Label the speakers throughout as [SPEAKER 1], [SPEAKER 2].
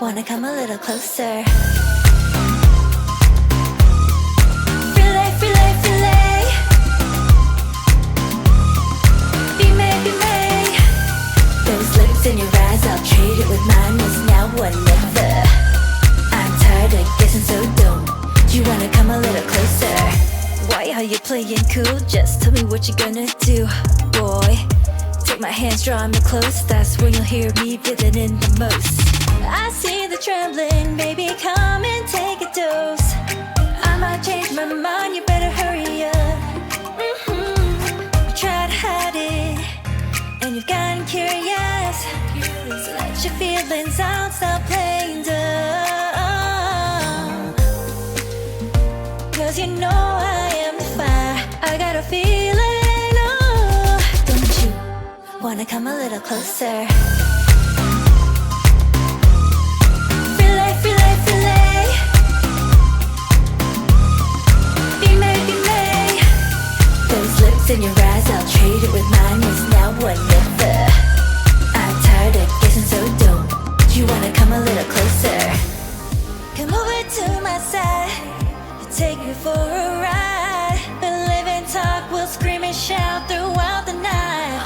[SPEAKER 1] Wanna come a little closer? In your eyes, I'll trade it with mine. It's now or never. I'm tired of guessing, so don't you wanna come a little closer? Why are you playing cool? Just tell me what you're gonna do, boy. Take my hands, draw me close. That's when you'll hear me feeling in the most. I see the trembling, baby, come and take a dose. I might change my mind, you better hurry up. You try to hide it, and you've gotten curious. So let your feelings out, stop playing dumb. Cause you know I am the fire, I got a feeling, oh. Don't you wanna come a little closer? Relay, relay, relay. Be made, be made. Those lips in your eyes, I'll trade it with mine. It's now or never. So don't you wanna come a little closer? Come over to my side, I'll take you for a ride. We'll live and talk, we'll scream and shout throughout the night.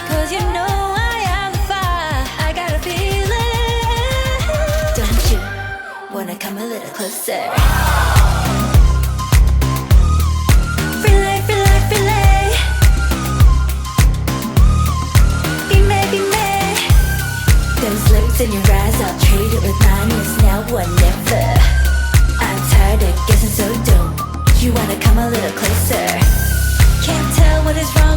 [SPEAKER 1] Cause you know I am the fire, I got a feeling. Don't you wanna come a little closer? Relay, relay, relay. Those lips in your eyes, I'll trade it with mine. It's now or never. I'm tired of guessing, so don't you wanna come a little closer? Can't tell what is wrong.